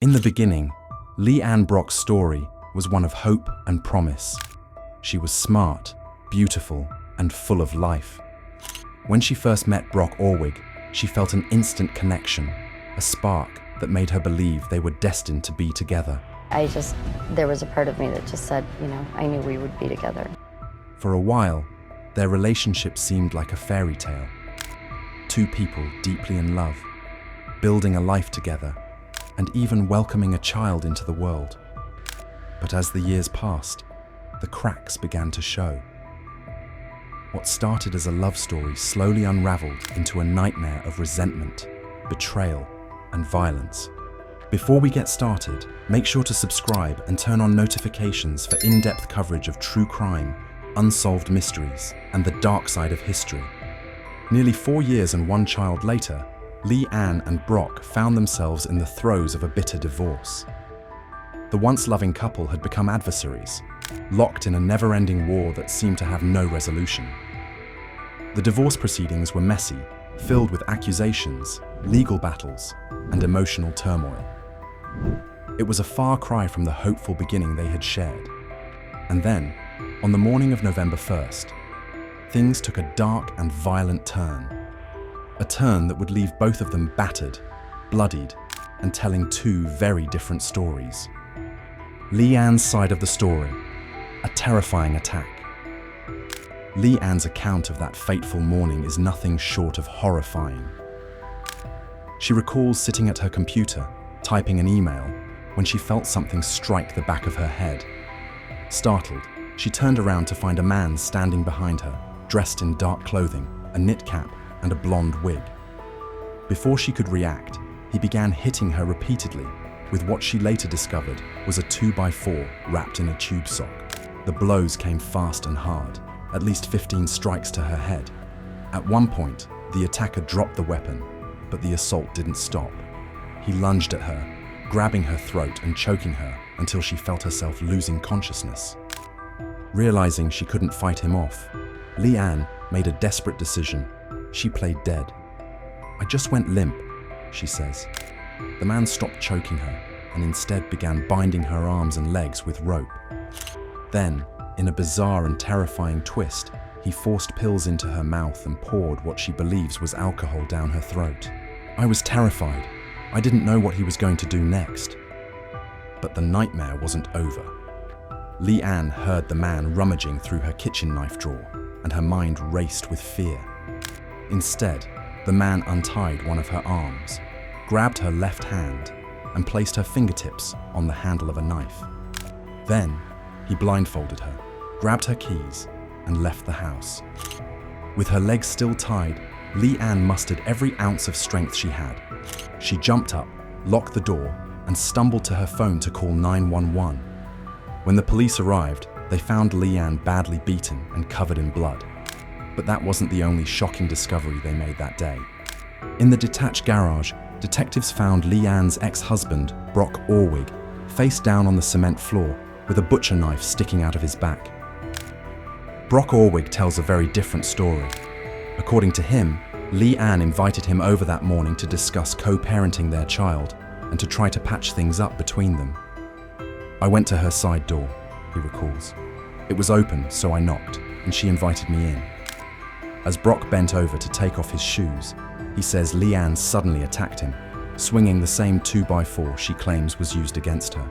In the beginning, Leanne Brock's story was one of hope and promise. She was smart, beautiful, and full of life. When she first met Brock Orwig, she felt an instant connection, a spark that made her believe they were destined to be together. There was a part of me that just said, I knew we would be together. For a while, their relationship seemed like a fairy tale. Two people deeply in love, building a life together, and even welcoming a child into the world. But as the years passed, the cracks began to show. What started as a love story slowly unraveled into a nightmare of resentment, betrayal, and violence. Before we get started, make sure to subscribe and turn on notifications for in-depth coverage of true crime, unsolved mysteries, and the dark side of history. Nearly 4 years and 1 child later, Leanne and Brock found themselves in the throes of a bitter divorce. The once loving couple had become adversaries, locked in a never-ending war that seemed to have no resolution. The divorce proceedings were messy, filled with accusations, legal battles, and emotional turmoil. It was a far cry from the hopeful beginning they had shared. And then, on the morning of November 1st, things took a dark and violent turn. A turn that would leave both of them battered, bloodied, and telling two very different stories. Leanne's side of the story, a terrifying attack. Leanne's account of that fateful morning is nothing short of horrifying. She recalls sitting at her computer, typing an email, when she felt something strike the back of her head. Startled, she turned around to find a man standing behind her, dressed in dark clothing, a knit cap, and a blonde wig. Before she could react, he began hitting her repeatedly with what she later discovered was a 2x4 wrapped in a tube sock. The blows came fast and hard, at least 15 strikes to her head. At one point, the attacker dropped the weapon, but the assault didn't stop. He lunged at her, grabbing her throat and choking her until she felt herself losing consciousness. Realizing she couldn't fight him off, Leanne made a desperate decision. She played dead. "I just went limp," she says. The man stopped choking her and instead began binding her arms and legs with rope. Then, in a bizarre and terrifying twist, he forced pills into her mouth and poured what she believes was alcohol down her throat. "I was terrified. I didn't know what he was going to do next." But the nightmare wasn't over. Leanne heard the man rummaging through her kitchen knife drawer, and her mind raced with fear. Instead, the man untied one of her arms, grabbed her left hand, and placed her fingertips on the handle of a knife. Then, he blindfolded her, grabbed her keys, and left the house. With her legs still tied, Leanne mustered every ounce of strength she had. She jumped up, locked the door, and stumbled to her phone to call 911. When the police arrived, they found Leanne badly beaten and covered in blood. But that wasn't the only shocking discovery they made that day. In the detached garage, detectives found Leanne's ex-husband, Brock Orwig, face down on the cement floor with a butcher knife sticking out of his back. Brock Orwig tells a very different story. According to him, Leanne invited him over that morning to discuss co-parenting their child and to try to patch things up between them. "I went to her side door," he recalls. "It was open, so I knocked, and she invited me in." As Brock bent over to take off his shoes, he says Leanne suddenly attacked him, swinging the same 2x4 she claims was used against her.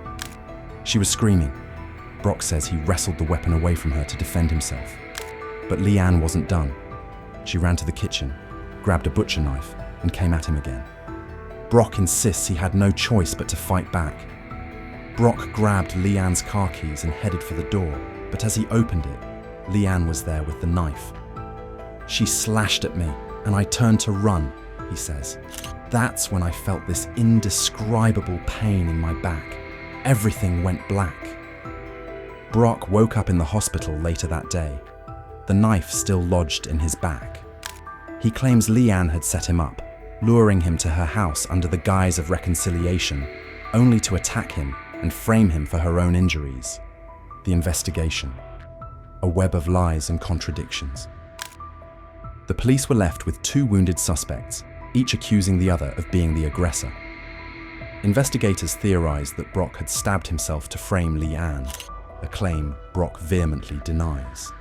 She was screaming. Brock says he wrestled the weapon away from her to defend himself. But Leanne wasn't done. She ran to the kitchen, grabbed a butcher knife, and came at him again. Brock insists he had no choice but to fight back. Brock grabbed Leanne's car keys and headed for the door, but as he opened it, Leanne was there with the knife. "She slashed at me, and I turned to run," he says. "That's when I felt this indescribable pain in my back. Everything went black." Brock woke up in the hospital later that day, the knife still lodged in his back. He claims Leanne had set him up, luring him to her house under the guise of reconciliation, only to attack him and frame him for her own injuries. The investigation. A web of lies and contradictions. The police were left with 2 wounded suspects, each accusing the other of being the aggressor. Investigators theorized that Brock had stabbed himself to frame Leanne, a claim Brock vehemently denies.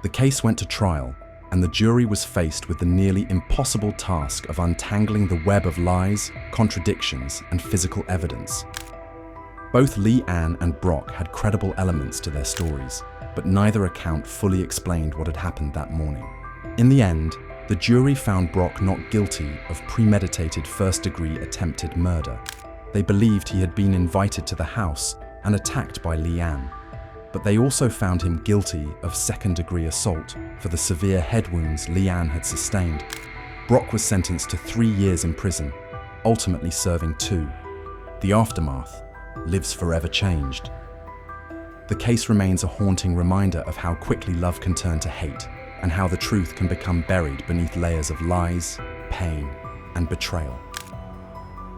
The case went to trial, and the jury was faced with the nearly impossible task of untangling the web of lies, contradictions, and physical evidence. Both Leanne and Brock had credible elements to their stories, but neither account fully explained what had happened that morning. In the end, the jury found Brock not guilty of premeditated first-degree attempted murder. They believed he had been invited to the house and attacked by Leanne, but they also found him guilty of second-degree assault for the severe head wounds Leanne had sustained. Brock was sentenced to 3 years in prison, ultimately serving 2. The aftermath: lives forever changed. The case remains a haunting reminder of how quickly love can turn to hate, and how the truth can become buried beneath layers of lies, pain, and betrayal.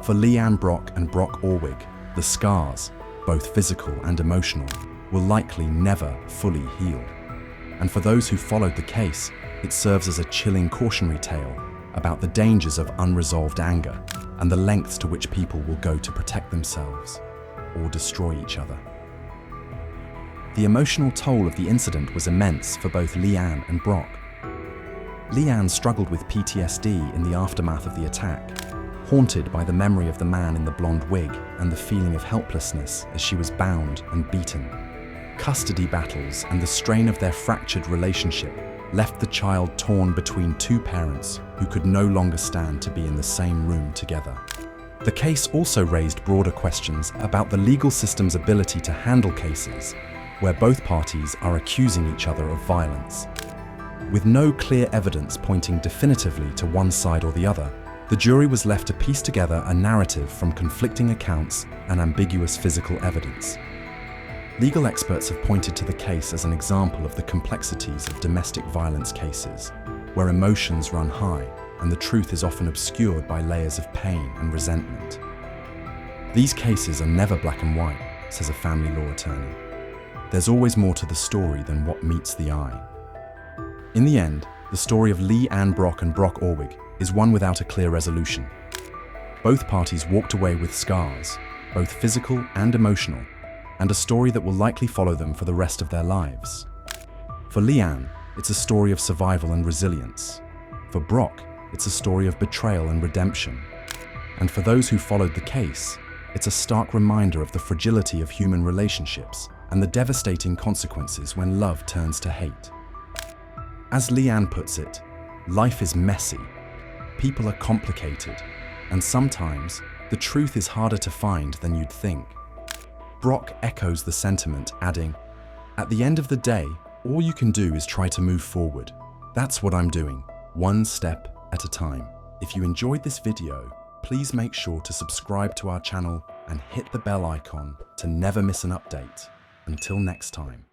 For Leanne Brock and Brock Orwig, the scars, both physical and emotional, will likely never fully heal. And for those who followed the case, it serves as a chilling cautionary tale about the dangers of unresolved anger and the lengths to which people will go to protect themselves or destroy each other. The emotional toll of the incident was immense for both Leanne and Brock. Leanne struggled with PTSD in the aftermath of the attack, haunted by the memory of the man in the blonde wig and the feeling of helplessness as she was bound and beaten. Custody battles and the strain of their fractured relationship left the child torn between 2 parents who could no longer stand to be in the same room together. The case also raised broader questions about the legal system's ability to handle cases where both parties are accusing each other of violence. With no clear evidence pointing definitively to one side or the other, the jury was left to piece together a narrative from conflicting accounts and ambiguous physical evidence. Legal experts have pointed to the case as an example of the complexities of domestic violence cases, where emotions run high and the truth is often obscured by layers of pain and resentment. These cases are never black and white, says a family law attorney. There's always more to the story than what meets the eye. In the end, the story of Leanne Brock and Brock Orwig is one without a clear resolution. Both parties walked away with scars, both physical and emotional, and a story that will likely follow them for the rest of their lives. For Leanne, it's a story of survival and resilience. For Brock, it's a story of betrayal and redemption. And for those who followed the case, it's a stark reminder of the fragility of human relationships and the devastating consequences when love turns to hate. As Leanne puts it, life is messy, people are complicated, and sometimes the truth is harder to find than you'd think. Brock echoes the sentiment, adding, "At the end of the day, all you can do is try to move forward. That's what I'm doing, one step at a time." If you enjoyed this video, please make sure to subscribe to our channel and hit the bell icon to never miss an update. Until next time.